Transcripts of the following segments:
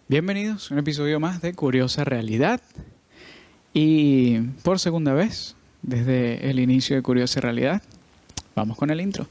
Bienvenidos a un episodio más de Curiosa Realidad y por segunda vez desde el inicio de Curiosa Realidad, vamos con el intro.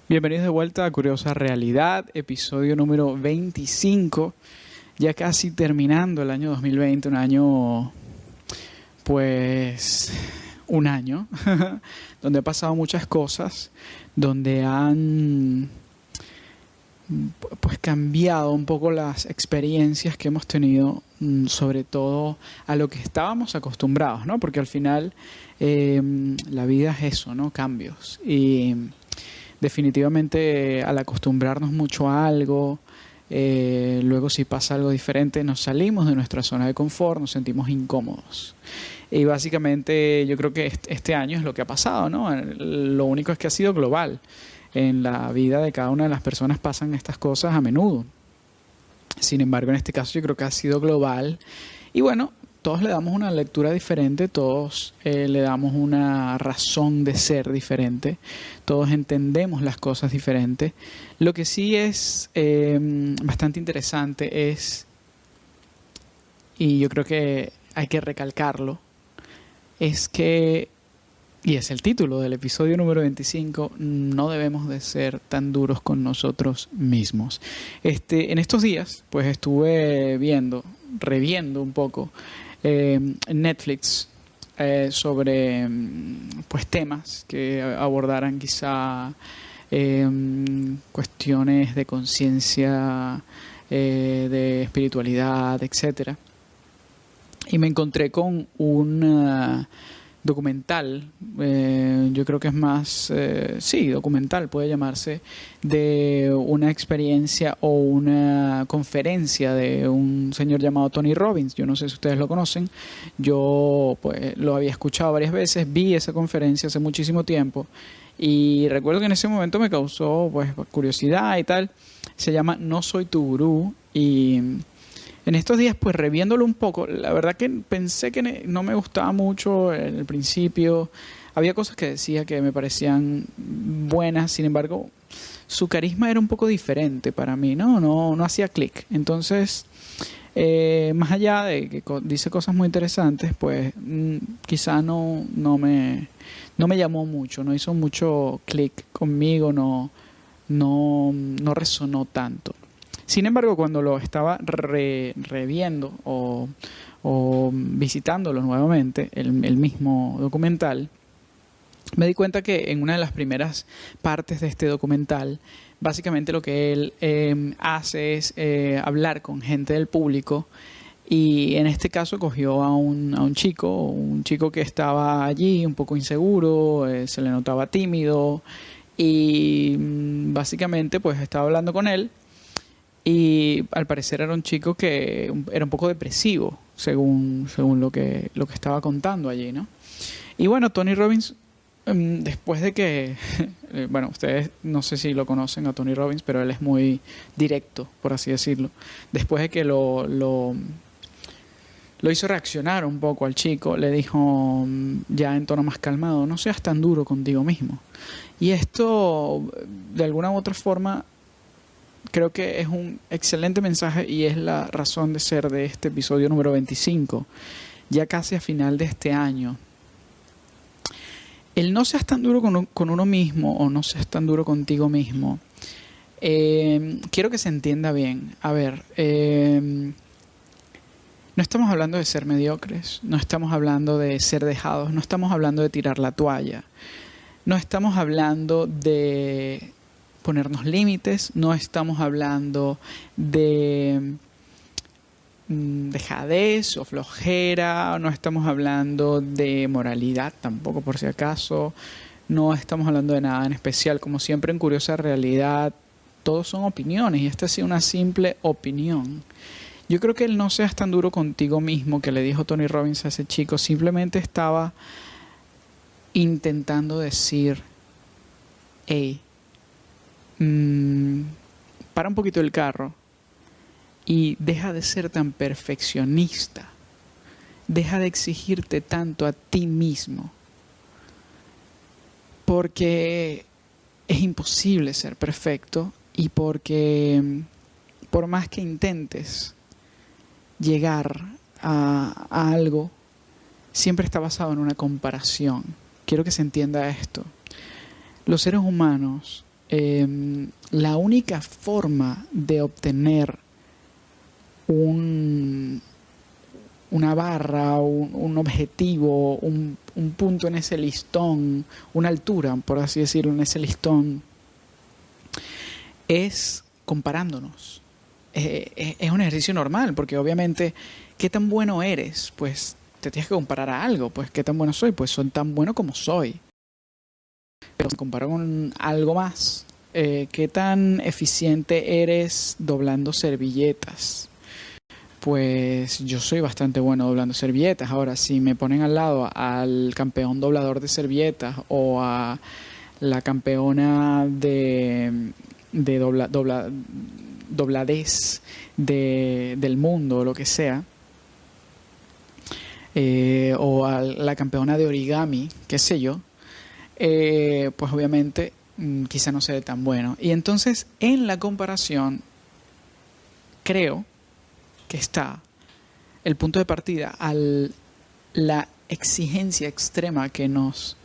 Bienvenidos de vuelta a Curiosa Realidad, episodio número 25, ya casi terminando el año 2020, un año donde ha pasado muchas cosas, donde han cambiado un poco las experiencias que hemos tenido, sobre todo a lo que estábamos acostumbrados, ¿no? Porque al final la vida es eso, ¿no? Cambios. Y definitivamente al acostumbrarnos mucho a algo, luego si pasa algo diferente nos salimos de nuestra zona de confort, nos sentimos incómodos. Y básicamente yo creo que este año es lo que ha pasado, ¿no? Lo único es que ha sido global. En la vida de cada una de las personas pasan estas cosas a menudo. Sin embargo, en este caso yo creo que ha sido global. Y bueno, todos le damos una lectura diferente, todos le damos una razón de ser diferente, todos entendemos las cosas diferentes. Lo que sí es bastante interesante es, y yo creo que hay que recalcarlo, es que, y es el título del episodio número 25, no debemos de ser tan duros con nosotros mismos. En estos días, pues estuve reviendo un poco en Netflix sobre pues temas que abordaran quizá cuestiones de conciencia, de espiritualidad, etcétera. Y me encontré con un documental, yo creo que es más, documental puede llamarse, de una experiencia o una conferencia de un señor llamado Tony Robbins. Yo no sé si ustedes lo conocen, yo pues lo había escuchado varias veces, vi esa conferencia hace muchísimo tiempo y recuerdo que en ese momento me causó pues curiosidad y tal. Se llama No Soy Tu Gurú y en estos días, pues reviéndolo un poco, la verdad que pensé que no me gustaba mucho en el principio. Había cosas que decía que me parecían buenas, sin embargo, su carisma era un poco diferente para mí, no hacía clic. Entonces, más allá de que dice cosas muy interesantes, pues quizá no me llamó mucho, no hizo mucho clic conmigo, no resonó tanto. Sin embargo, cuando lo estaba reviendo o visitándolo nuevamente, el mismo documental, me di cuenta que en una de las primeras partes de este documental, básicamente lo que él hace es hablar con gente del público y en este caso cogió a un chico que estaba allí un poco inseguro, se le notaba tímido y básicamente pues estaba hablando con él. Y al parecer era un chico que era un poco depresivo, según lo que estaba contando allí, ¿no? Y bueno, Tony Robbins, después de que, bueno, ustedes no sé si lo conocen a Tony Robbins, pero él es muy directo, por así decirlo. Después de que lo hizo reaccionar un poco al chico, le dijo ya en tono más calmado, no seas tan duro contigo mismo. Y esto, de alguna u otra forma, creo que es un excelente mensaje y es la razón de ser de este episodio número 25, ya casi a final de este año. El no seas tan duro con uno mismo o no seas tan duro contigo mismo, quiero que se entienda bien. A ver, no estamos hablando de ser mediocres, no estamos hablando de ser dejados, no estamos hablando de tirar la toalla, no estamos hablando de ponernos límites, no estamos hablando de dejadez o flojera, no estamos hablando de moralidad tampoco por si acaso, no estamos hablando de nada en especial. Como siempre en Curiosa Realidad, todos son opiniones y esta ha sido una simple opinión. Yo creo que el no seas tan duro contigo mismo que le dijo Tony Robbins a ese chico, simplemente estaba intentando decir, hey, para un poquito el carro y deja de ser tan perfeccionista. Deja de exigirte tanto a ti mismo. Porque es imposible ser perfecto y porque por más que intentes llegar a algo, siempre está basado en una comparación. Quiero que se entienda esto. Los seres humanos, la única forma de obtener una barra, un objetivo, un punto en ese listón, una altura, por así decirlo, en ese listón, es comparándonos. Es un ejercicio normal, porque obviamente, ¿qué tan bueno eres? Pues te tienes que comparar a algo. Pues, ¿qué tan bueno soy? Pues soy tan bueno como soy. Pero me comparo con algo más. ¿Qué tan eficiente eres doblando servilletas? Pues yo soy bastante bueno doblando servilletas. Ahora, si me ponen al lado al campeón doblador de servilletas o a la campeona de dobladez del mundo o lo que sea, o a la campeona de origami, qué sé yo, pues obviamente quizá no sea tan bueno. Y entonces en la comparación creo que está el punto de partida a la exigencia extrema que nos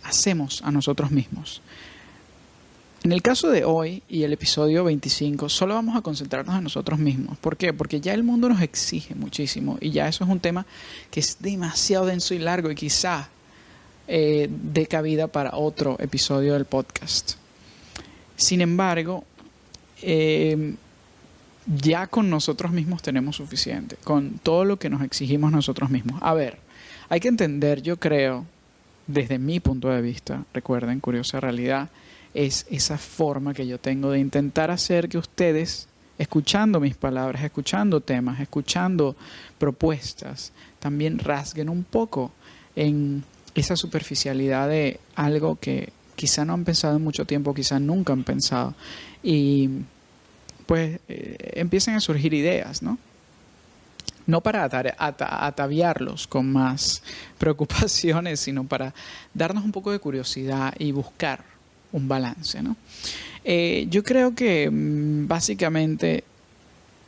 hacemos a nosotros mismos. En el caso de hoy y el episodio 25, solo vamos a concentrarnos en nosotros mismos. ¿Por qué? Porque ya el mundo nos exige muchísimo y ya eso es un tema que es demasiado denso y largo y quizá dé cabida para otro episodio del podcast. Sin embargo, ya con nosotros mismos tenemos suficiente, con todo lo que nos exigimos nosotros mismos. A ver, hay que entender, yo creo, desde mi punto de vista, recuerden, Curiosa Realidad, es esa forma que yo tengo de intentar hacer que ustedes, escuchando mis palabras, escuchando temas, escuchando propuestas, también rasguen un poco en esa superficialidad de algo que quizá no han pensado en mucho tiempo, quizá nunca han pensado, y pues empiecen a surgir ideas, ¿no? No para ataviarlos con más preocupaciones, sino para darnos un poco de curiosidad y buscar un balance, ¿no? Yo creo que básicamente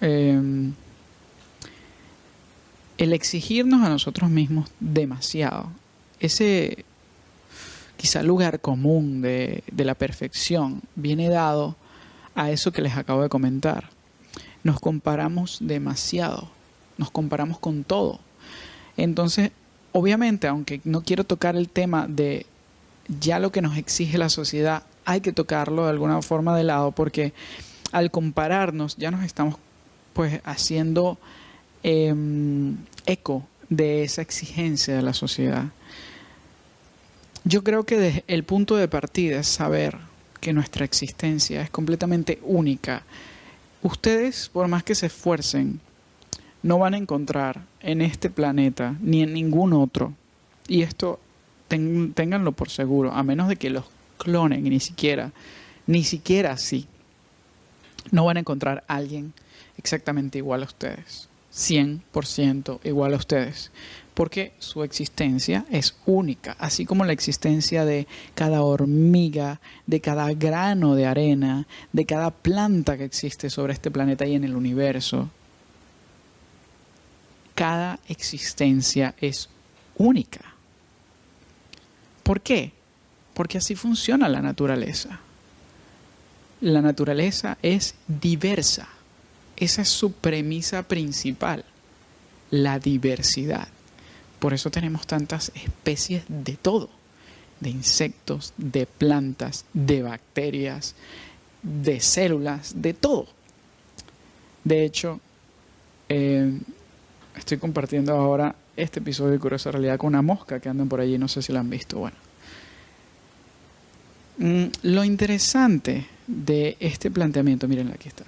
el exigirnos a nosotros mismos demasiado, ese quizá lugar común de la perfección, viene dado a eso que les acabo de comentar. Nos comparamos demasiado, nos comparamos con todo. Entonces, obviamente, aunque no quiero tocar el tema de ya lo que nos exige la sociedad, hay que tocarlo de alguna forma de lado, porque al compararnos ya nos estamos pues haciendo eco de esa exigencia de la sociedad. Yo creo que desde el punto de partida es saber que nuestra existencia es completamente única. Ustedes, por más que se esfuercen, no van a encontrar en este planeta ni en ningún otro, y esto ténganlo por seguro, a menos de que los clonen, y ni siquiera así, no van a encontrar a alguien exactamente igual a ustedes, 100% igual a ustedes, porque su existencia es única, así como la existencia de cada hormiga, de cada grano de arena, de cada planta que existe sobre este planeta y en el universo. Cada existencia es única. ¿Por qué? Porque así funciona la naturaleza. La naturaleza es diversa. Esa es su premisa principal, la diversidad. Por eso tenemos tantas especies de todo, de insectos, de plantas, de bacterias, de células, de todo. De hecho, estoy compartiendo ahora este episodio de Curiosa Realidad con una mosca que andan por allí, no sé si la han visto. Bueno, lo interesante de este planteamiento, miren, aquí está.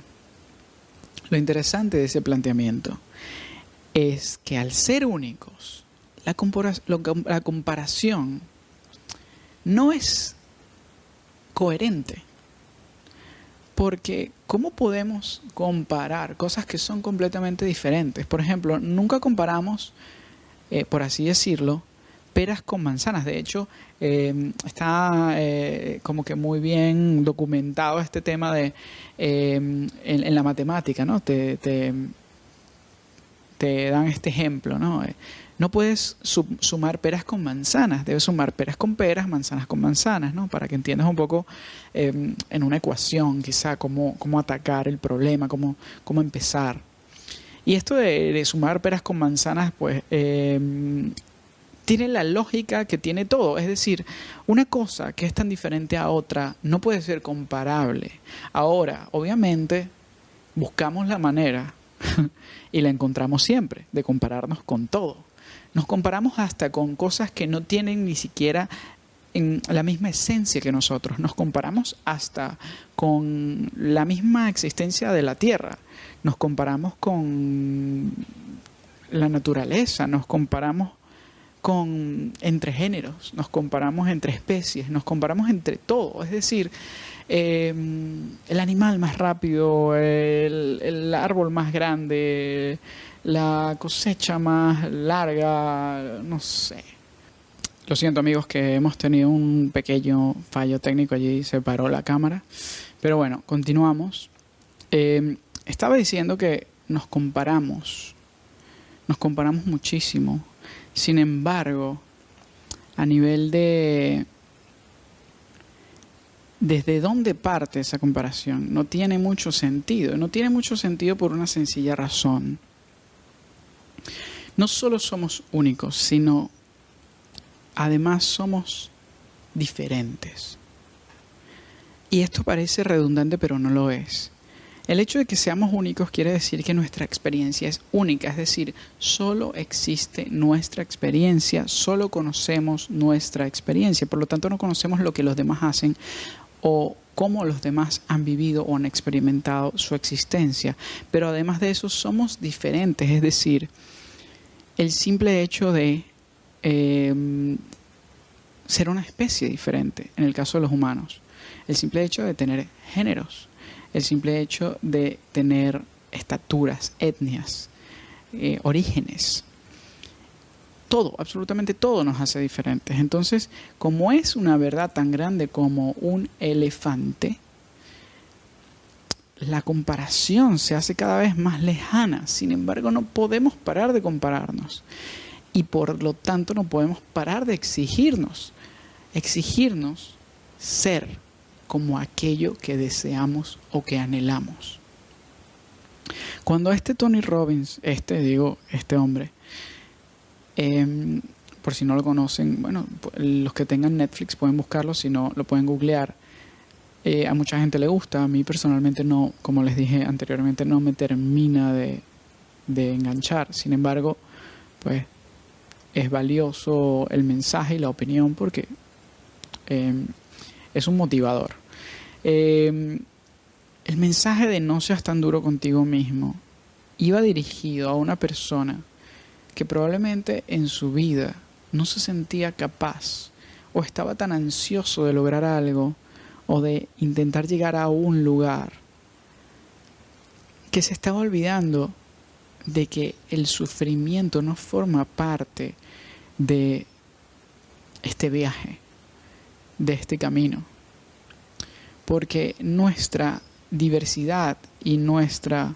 Lo interesante de ese planteamiento es que al ser únicos, la comparación no es coherente. Porque ¿cómo podemos comparar cosas que son completamente diferentes? Por ejemplo, nunca comparamos, por así decirlo, peras con manzanas. De hecho, está como que muy bien documentado este tema de en la matemática, ¿no? Te dan este ejemplo, ¿no? No puedes sumar peras con manzanas, debes sumar peras con peras, manzanas con manzanas, ¿no? Para que entiendas un poco en una ecuación, quizá, cómo atacar el problema, cómo empezar. Y esto de sumar peras con manzanas, pues, tiene la lógica que tiene todo. Es decir, una cosa que es tan diferente a otra no puede ser comparable. Ahora, obviamente, buscamos la manera y la encontramos siempre, de compararnos con todo. Nos comparamos hasta con cosas que no tienen ni siquiera la misma esencia que nosotros. Nos comparamos hasta con la misma existencia de la Tierra. Nos comparamos con la naturaleza, nos comparamos entre géneros, nos comparamos entre especies, nos comparamos entre todo. Es decir, el animal más rápido, el árbol más grande, la cosecha más larga, no sé. Lo siento, amigos, que hemos tenido un pequeño fallo técnico allí, se paró la cámara. Pero bueno, continuamos. Estaba diciendo que nos comparamos muchísimo. Sin embargo, a nivel de ¿desde dónde parte esa comparación? No tiene mucho sentido. No tiene mucho sentido por una sencilla razón. No solo somos únicos, sino además somos diferentes. Y esto parece redundante, pero no lo es. El hecho de que seamos únicos quiere decir que nuestra experiencia es única, es decir, solo existe nuestra experiencia, solo conocemos nuestra experiencia, por lo tanto no conocemos lo que los demás hacen o cómo los demás han vivido o han experimentado su existencia. Pero además de eso somos diferentes, es decir, el simple hecho de ser una especie diferente, en el caso de los humanos, el simple hecho de tener géneros, el simple hecho de tener estaturas, etnias, orígenes. Todo, absolutamente todo nos hace diferentes. Entonces, como es una verdad tan grande como un elefante, la comparación se hace cada vez más lejana. Sin embargo, no podemos parar de compararnos. Y por lo tanto, no podemos parar de exigirnos ser como aquello que deseamos o que anhelamos. Cuando Tony Robbins, este hombre, por si no lo conocen, bueno, los que tengan Netflix pueden buscarlo, si no lo pueden googlear. A mucha gente le gusta, a mí personalmente no, como les dije anteriormente, no me termina de enganchar. Sin embargo, pues es valioso el mensaje y la opinión porque es un motivador. El mensaje de no seas tan duro contigo mismo iba dirigido a una persona que probablemente en su vida no se sentía capaz o estaba tan ansioso de lograr algo o de intentar llegar a un lugar que se estaba olvidando de que el sufrimiento no forma parte de este viaje, de este camino. Porque nuestra diversidad y nuestra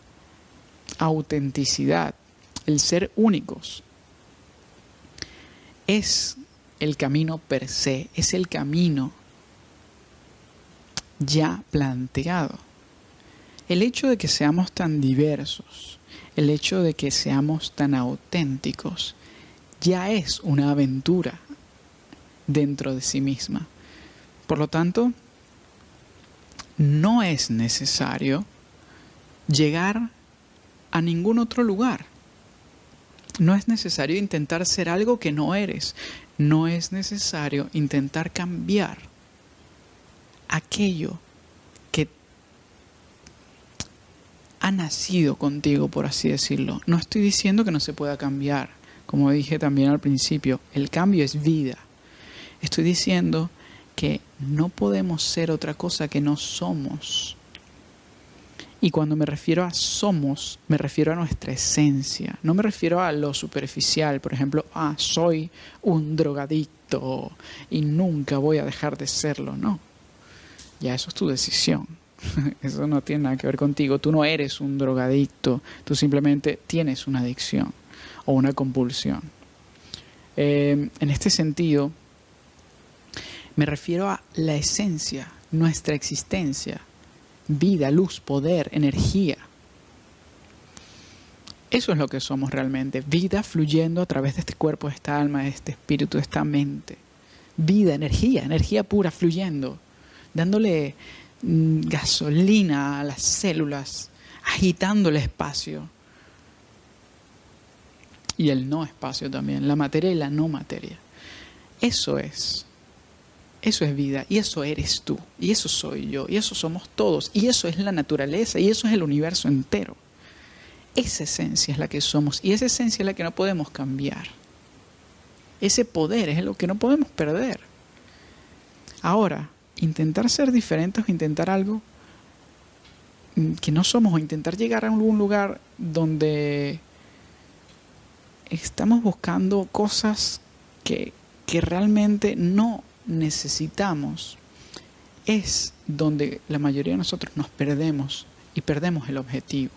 autenticidad, el ser únicos, es el camino per se, es el camino ya planteado. El hecho de que seamos tan diversos, el hecho de que seamos tan auténticos, ya es una aventura dentro de sí misma. Por lo tanto, no es necesario llegar a ningún otro lugar. No es necesario intentar ser algo que no eres. No es necesario intentar cambiar ha nacido contigo, por así decirlo. No estoy diciendo que no se pueda cambiar. Como dije también al principio, el cambio es vida. Estoy diciendo que no podemos ser otra cosa que no somos. Y cuando me refiero a somos, me refiero a nuestra esencia. No me refiero a lo superficial. Por ejemplo, soy un drogadicto y nunca voy a dejar de serlo. No, ya eso es tu decisión. Eso no tiene nada que ver contigo. Tú no eres un drogadicto. Tú simplemente tienes una adicción o una compulsión. En este sentido, me refiero a la esencia, nuestra existencia. Vida, luz, poder, energía. Eso es lo que somos realmente. Vida fluyendo a través de este cuerpo, de esta alma, de este espíritu, de esta mente. Vida, energía pura fluyendo. Dándole gasolina a las células. Agitando el espacio. Y el no espacio también. La materia y la no materia. Eso es vida, y eso eres tú, y eso soy yo, y eso somos todos, y eso es la naturaleza, y eso es el universo entero. Esa esencia es la que somos, y esa esencia es la que no podemos cambiar. Ese poder es lo que no podemos perder. Ahora, intentar ser diferentes o intentar algo que no somos, o intentar llegar a algún lugar donde estamos buscando cosas que realmente no necesitamos, es donde la mayoría de nosotros nos perdemos y perdemos el objetivo.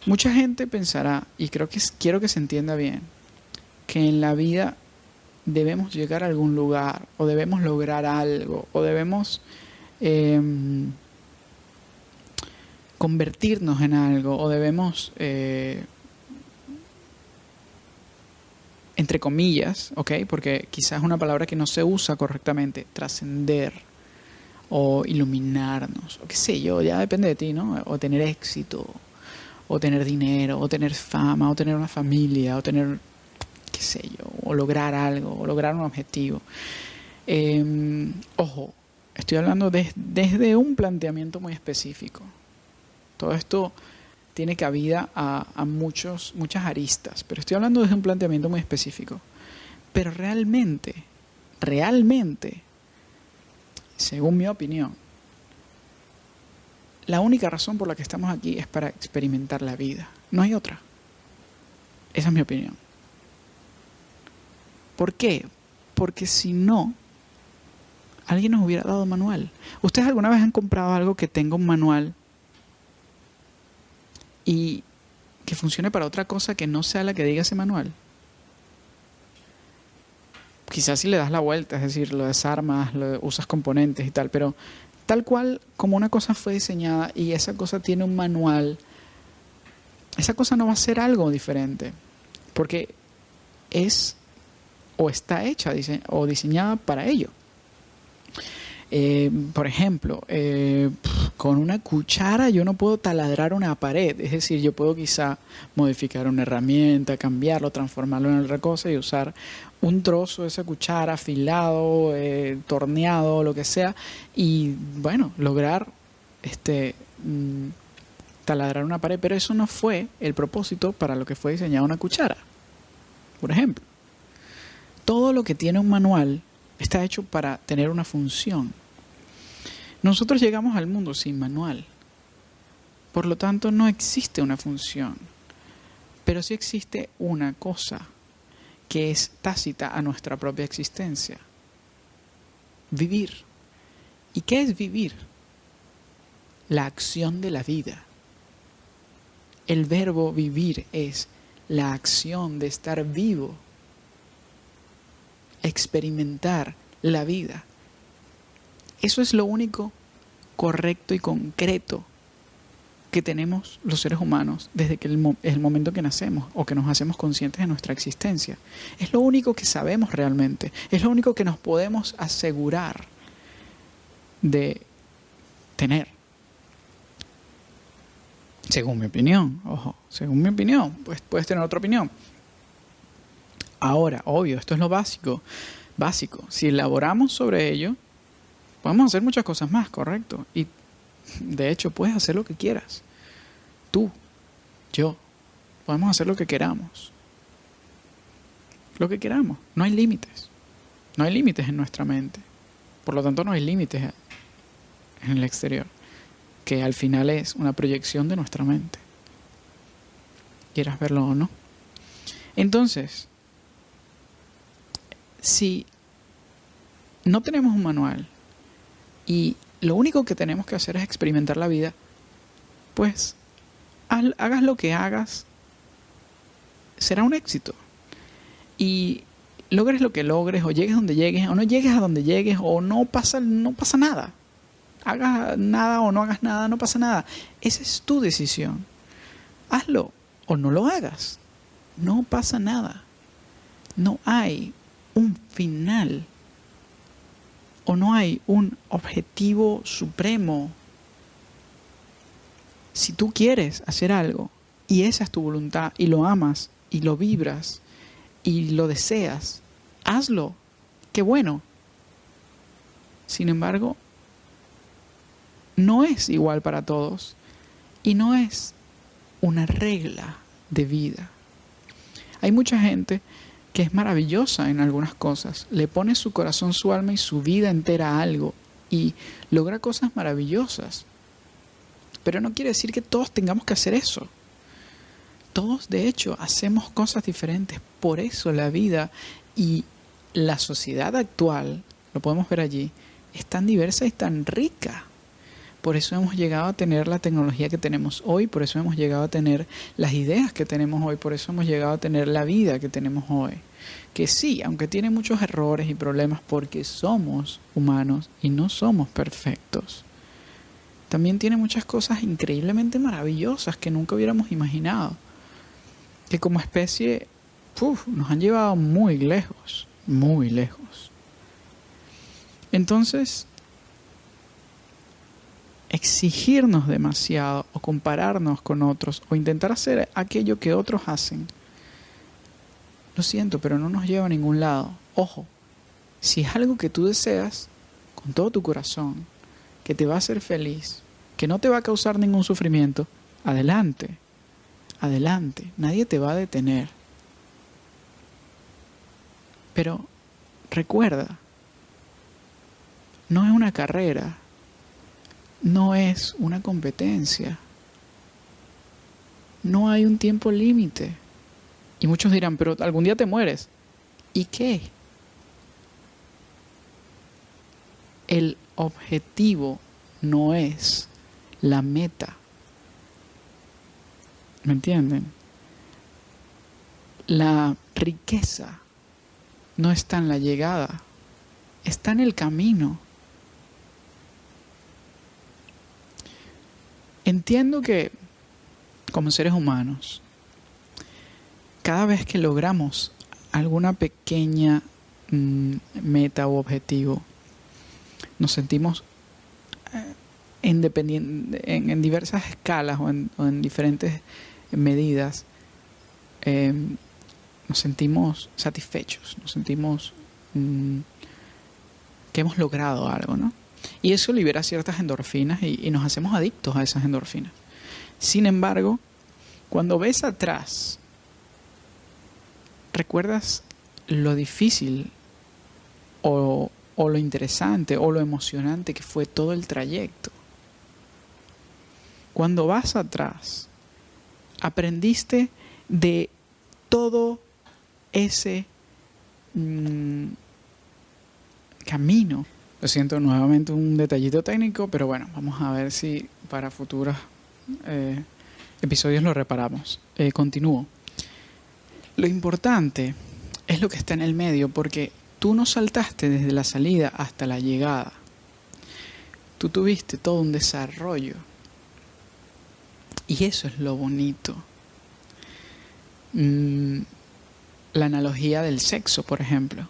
Mucha gente pensará, y quiero que se entienda bien, que en la vida debemos llegar a algún lugar, o debemos lograr algo, o debemos convertirnos en algo, o debemos entre comillas, ¿ok? Porque quizás es una palabra que no se usa correctamente, trascender o iluminarnos, o qué sé yo, ya depende de ti, ¿no? O tener éxito, o tener dinero, o tener fama, o tener una familia, o tener, qué sé yo, o lograr algo, o lograr un objetivo. Ojo, estoy hablando desde un planteamiento muy específico. Todo esto tiene cabida a muchas aristas, pero estoy hablando desde un planteamiento muy específico. Pero realmente, según mi opinión, la única razón por la que estamos aquí es para experimentar la vida. No hay otra. Esa es mi opinión. ¿Por qué? Porque si no, alguien nos hubiera dado manual. ¿Ustedes alguna vez han comprado algo que tenga un manual y que funcione para otra cosa que no sea la que diga ese manual? Quizás si le das la vuelta, es decir, lo desarmas, usas componentes y tal, pero tal cual como una cosa fue diseñada y esa cosa tiene un manual, esa cosa no va a ser algo diferente, porque es o está hecha o diseñada para ello. Por ejemplo, con una cuchara yo no puedo taladrar una pared, es decir, yo puedo quizá modificar una herramienta, cambiarlo, transformarlo en otra cosa y usar un trozo de esa cuchara afilado, torneado, lo que sea, y bueno, lograr taladrar una pared, pero eso no fue el propósito para lo que fue diseñada una cuchara. Por ejemplo, todo lo que tiene un manual está hecho para tener una función. Nosotros llegamos al mundo sin manual. Por lo tanto, no existe una función. Pero sí existe una cosa que es tácita a nuestra propia existencia. Vivir. ¿Y qué es vivir? La acción de la vida. El verbo vivir es la acción de estar vivo. Experimentar la vida. Eso es lo único correcto y concreto que tenemos los seres humanos desde que el momento que nacemos o que nos hacemos conscientes de nuestra existencia. Es lo único que sabemos realmente. Es lo único que nos podemos asegurar de tener. Según mi opinión, ojo, según mi opinión, pues puedes tener otra opinión. Ahora, obvio, esto es lo básico. Si elaboramos sobre ello, podemos hacer muchas cosas más, correcto. Y De hecho, puedes hacer lo que quieras. Tú, yo, podemos hacer lo que queramos. Lo que queramos. No hay límites. No hay límites en nuestra mente. Por lo tanto, no hay límites en el exterior, que al final es una proyección de nuestra mente, quieras verlo o no. Entonces, si no tenemos un manual y lo único que tenemos que hacer es experimentar la vida, pues hagas lo que hagas, será un éxito. Y logres lo que logres, o llegues donde llegues, o no llegues a donde llegues, o no pasa nada. Hagas nada o no hagas nada, no pasa nada. Esa es tu decisión. Hazlo o no lo hagas. No pasa nada. No hay un final o no hay un objetivo supremo. Si tú quieres hacer algo y esa es tu voluntad y lo amas y lo vibras y lo deseas, hazlo. Qué bueno. Sin embargo, no es igual para todos y no es una regla de vida. Hay mucha gente que es maravillosa en algunas cosas, le pone su corazón, su alma y su vida entera a algo y logra cosas maravillosas. Pero no quiere decir que todos tengamos que hacer eso. Todos, de hecho, hacemos cosas diferentes. Por eso la vida y la sociedad actual, lo podemos ver allí, es tan diversa y tan rica. Por eso hemos llegado a tener la tecnología que tenemos hoy, por eso hemos llegado a tener las ideas que tenemos hoy, por eso hemos llegado a tener la vida que tenemos hoy. Que sí, aunque tiene muchos errores y problemas porque somos humanos y no somos perfectos, también tiene muchas cosas increíblemente maravillosas que nunca hubiéramos imaginado. Que como especie nos han llevado muy lejos, muy lejos. Entonces, exigirnos demasiado o compararnos con otros o intentar hacer aquello que otros hacen, lo siento, pero no nos lleva a ningún lado. Ojo, si es algo que tú deseas con todo tu corazón, que te va a hacer feliz, que no te va a causar ningún sufrimiento, adelante, adelante, nadie te va a detener. Pero recuerda, no es una carrera, no es una competencia, no hay un tiempo límite. Y muchos dirán, pero algún día te mueres. ¿Y qué? El objetivo no es la meta. ¿Me entienden? La riqueza no está en la llegada, está en el camino. Entiendo que como seres humanos, cada vez que logramos alguna pequeña meta u objetivo, nos sentimos en diversas escalas o en diferentes medidas, nos sentimos satisfechos, nos sentimos que hemos logrado algo, ¿no? Y eso libera ciertas endorfinas y nos hacemos adictos a esas endorfinas. Sin embargo, cuando ves atrás, recuerdas lo difícil o lo interesante o lo emocionante que fue todo el trayecto. Cuando vas atrás, aprendiste de todo ese camino. Lo siento, nuevamente un detallito técnico, pero bueno, vamos a ver si para futuros episodios lo reparamos. Continúo. Lo importante es lo que está en el medio, porque tú no saltaste desde la salida hasta la llegada. Tú tuviste todo un desarrollo. Y eso es lo bonito. La analogía del sexo, por ejemplo.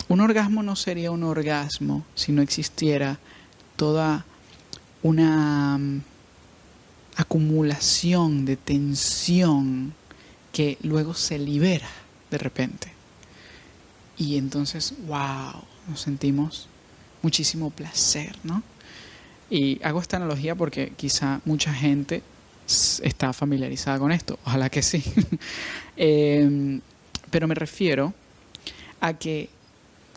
Un orgasmo no sería un orgasmo si no existiera toda una acumulación de tensión que luego se libera de repente. Y entonces, wow, nos sentimos muchísimo placer, ¿no? Y hago esta analogía porque quizá mucha gente está familiarizada con esto. Ojalá que sí. Pero me refiero a que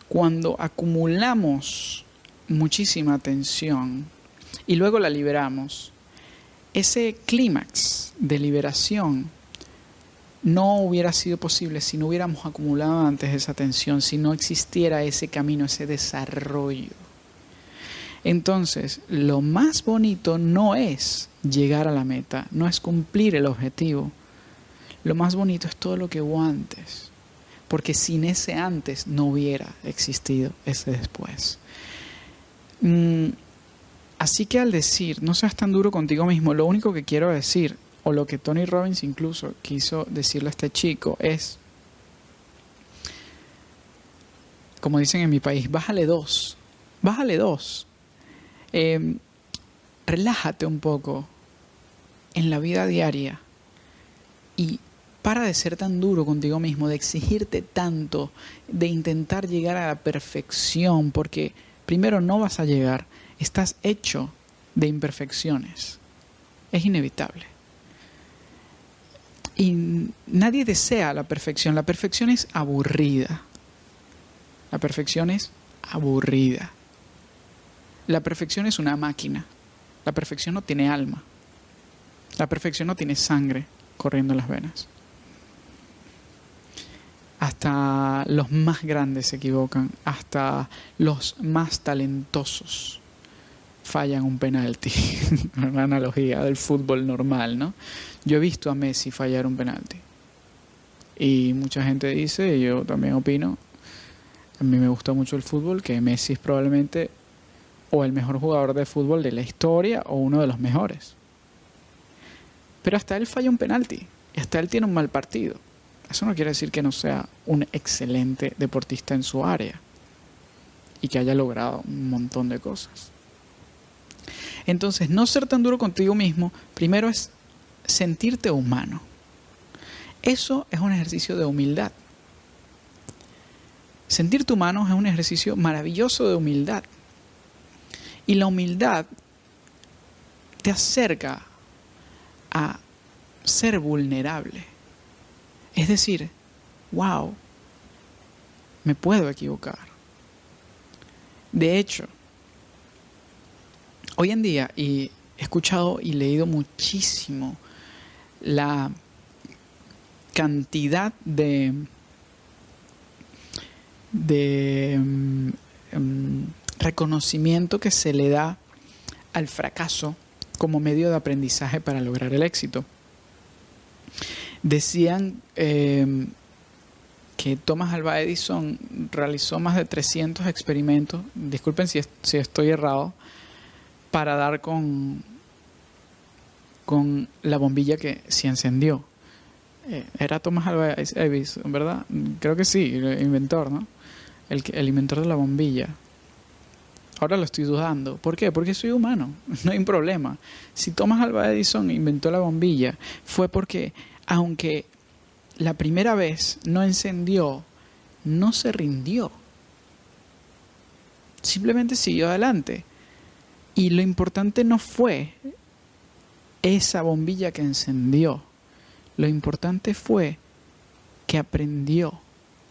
cuando acumulamos muchísima tensión y luego la liberamos, ese clímax de liberación no hubiera sido posible si no hubiéramos acumulado antes esa tensión, si no existiera ese camino, ese desarrollo. Entonces, lo más bonito no es llegar a la meta, no es cumplir el objetivo. Lo más bonito es todo lo que hubo antes, porque sin ese antes no hubiera existido ese después. Así que al decir, no seas tan duro contigo mismo, lo único que quiero decir, o lo que Tony Robbins incluso quiso decirle a este chico es, como dicen en mi país, bájale dos. Relájate un poco en la vida diaria y para de ser tan duro contigo mismo, de exigirte tanto, de intentar llegar a la perfección, porque primero no vas a llegar, estás hecho de imperfecciones, es inevitable. Y nadie desea la perfección es aburrida. La perfección es aburrida. La perfección es una máquina. La perfección no tiene alma. La perfección no tiene sangre corriendo en las venas. Hasta los más grandes se equivocan. Hasta los más talentosos fallan un penalti. Una analogía del fútbol normal, ¿no? Yo he visto a Messi fallar un penalti. Y mucha gente dice, y yo también opino, a mí me gusta mucho el fútbol, que Messi es probablemente o el mejor jugador de fútbol de la historia o uno de los mejores. Pero hasta él falla un penalti y hasta él tiene un mal partido. Eso no quiere decir que no sea un excelente deportista en su área y que haya logrado un montón de cosas. Entonces, no ser tan duro contigo mismo, primero es sentirte humano. Eso es un ejercicio de humildad. Sentirte humano es un ejercicio maravilloso de humildad. Y la humildad te acerca a ser vulnerable. Es decir, wow, me puedo equivocar. De hecho, hoy en día, y he escuchado y leído muchísimo la cantidad de reconocimiento que se le da al fracaso como medio de aprendizaje para lograr el éxito. Decían que Thomas Alva Edison realizó más de 300 experimentos, disculpen si estoy errado, para dar con la bombilla que se encendió. Era Thomas Alva Edison, ¿verdad? Creo que sí, el inventor, ¿no? El inventor de la bombilla. Ahora lo estoy dudando. ¿Por qué? Porque soy humano. No hay un problema. Si Thomas Alva Edison inventó la bombilla, fue porque, aunque la primera vez no encendió, no se rindió. Simplemente siguió adelante. Y lo importante no fue esa bombilla que encendió. Lo importante fue que aprendió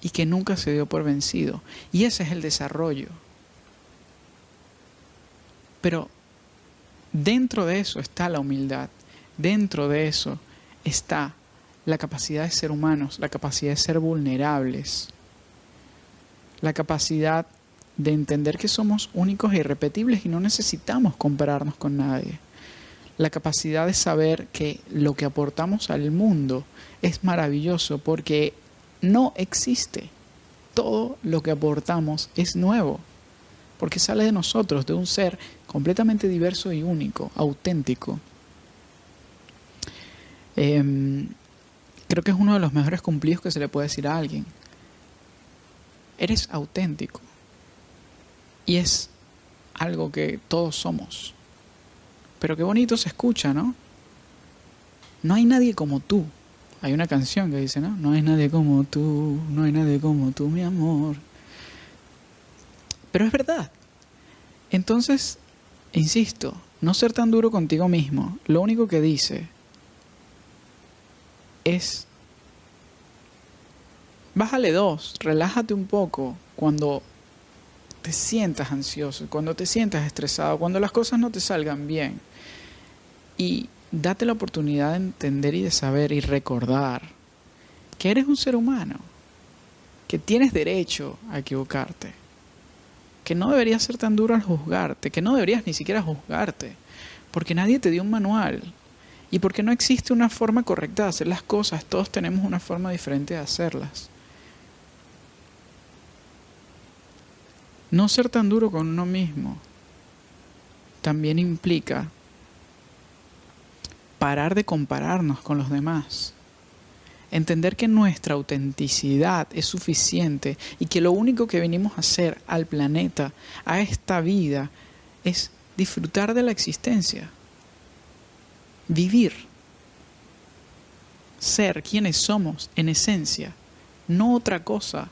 y que nunca se dio por vencido. Y ese es el desarrollo. Pero dentro de eso está la humildad. Dentro de eso está la capacidad de ser humanos, la capacidad de ser vulnerables, la capacidad de entender que somos únicos e irrepetibles y no necesitamos compararnos con nadie. La capacidad de saber que lo que aportamos al mundo es maravilloso porque no existe. Todo lo que aportamos es nuevo, porque sale de nosotros, de un ser completamente diverso y único, auténtico. Creo que es uno de los mejores cumplidos que se le puede decir a alguien. Eres auténtico. Y es algo que todos somos. Pero qué bonito se escucha, ¿no? No hay nadie como tú. Hay una canción que dice, ¿no? No hay nadie como tú, no hay nadie como tú, mi amor. Pero es verdad. Entonces, Insisto, no ser tan duro contigo mismo. Lo único que dice es, bájale 2, relájate un poco cuando te sientas ansioso, cuando te sientas estresado, cuando las cosas no te salgan bien. Y date la oportunidad de entender y de saber y recordar que eres un ser humano, que tienes derecho a equivocarte, que no deberías ser tan duro al juzgarte, que no deberías ni siquiera juzgarte, porque nadie te dio un manual y porque no existe una forma correcta de hacer las cosas, todos tenemos una forma diferente de hacerlas. No ser tan duro con uno mismo también implica parar de compararnos con los demás. Entender que nuestra autenticidad es suficiente y que lo único que venimos a hacer al planeta, a esta vida, es disfrutar de la existencia. Vivir. Ser quienes somos en esencia, no otra cosa.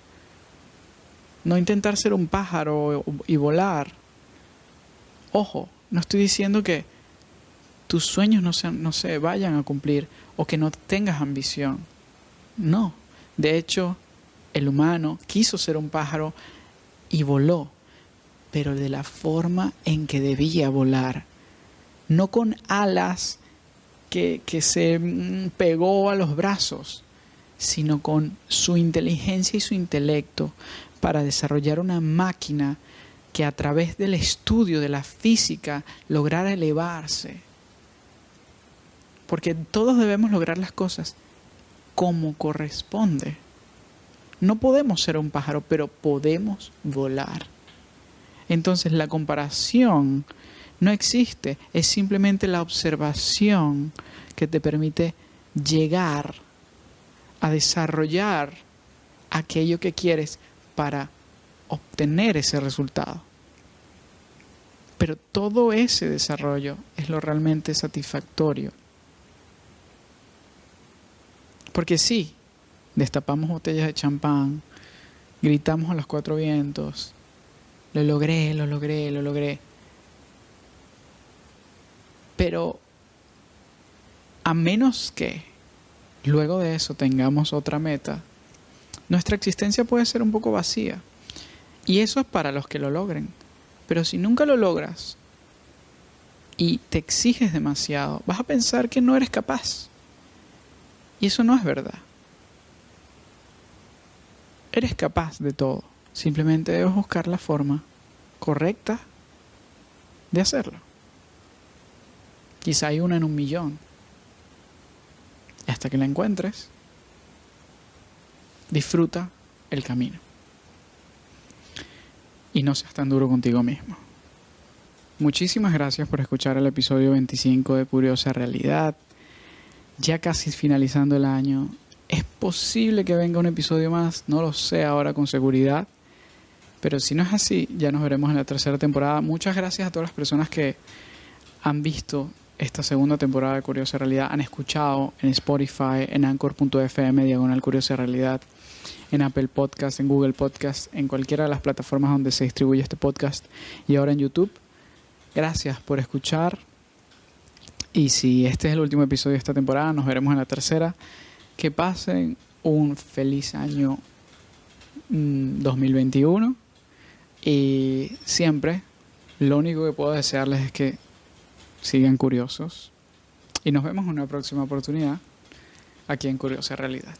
No intentar ser un pájaro y volar. Ojo, no estoy diciendo que tus sueños no se vayan a cumplir o que no tengas ambición. No. De hecho, el humano quiso ser un pájaro y voló, pero de la forma en que debía volar. No con alas que se pegó a los brazos, sino con su inteligencia y su intelecto para desarrollar una máquina que a través del estudio de la física lograra elevarse. Porque todos debemos lograr las cosas como corresponde. No podemos ser un pájaro, pero podemos volar. Entonces la comparación no existe, es simplemente la observación que te permite llegar a desarrollar aquello que quieres para obtener ese resultado. Pero todo ese desarrollo es lo realmente satisfactorio. Porque sí, destapamos botellas de champán, gritamos a los cuatro vientos, lo logré, lo logré, lo logré. Pero a menos que luego de eso tengamos otra meta, nuestra existencia puede ser un poco vacía. Y eso es para los que lo logren. Pero si nunca lo logras y te exiges demasiado, vas a pensar que no eres capaz. Y eso no es verdad. Eres capaz de todo. Simplemente debes buscar la forma correcta de hacerlo. Quizá hay una en 1.000.000. Y hasta que la encuentres, disfruta el camino. Y no seas tan duro contigo mismo. Muchísimas gracias por escuchar el episodio 25 de Curiosa Realidad. Ya casi finalizando el año. Es posible que venga un episodio más, no lo sé ahora con seguridad. Pero si no es así, ya nos veremos en la tercera temporada. Muchas gracias a todas las personas que han visto esta segunda temporada de Curiosa Realidad, han escuchado en Spotify, en Anchor.fm/Curiosa Realidad, en Apple Podcast, en Google Podcast, en cualquiera de las plataformas donde se distribuye este podcast y ahora en YouTube. Gracias por escuchar. Y si este es el último episodio de esta temporada, nos veremos en la tercera. Que pasen un feliz año 2021. Y siempre, lo único que puedo desearles es que sigan curiosos. Y nos vemos en una próxima oportunidad aquí en Curiosa Realidad.